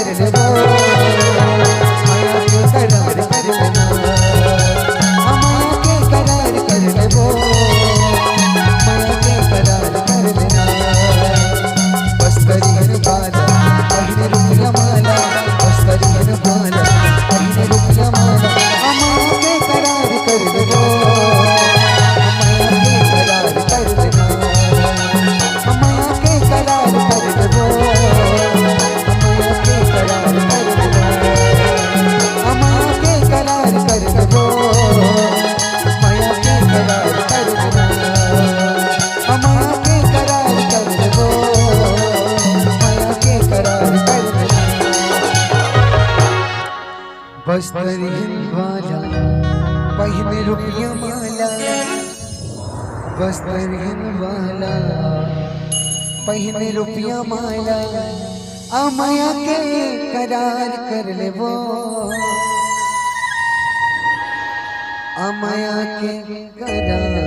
कर ले वो, माया के करार कर लेना, माया के करार कर ले वो, माया के करार कर लेना। बस्तरियन बाला पहिने रुपया माला, बस्तरियन बाला पहिने रुपया माला, माया के करार कर ले वो, माया के करार कर लेना, माया के करार कर ले वो, माया के करार कर लेना, माया के करार कर ले वो, माया के करार कर लेना, माया के करार कर ले वो, माया के करार कर लेना। बस्तरियन वाला पहिने रुपया माला, बस्तरियन वाला पहिने रुपया माला, माया के करार कर ले वो, माया के करार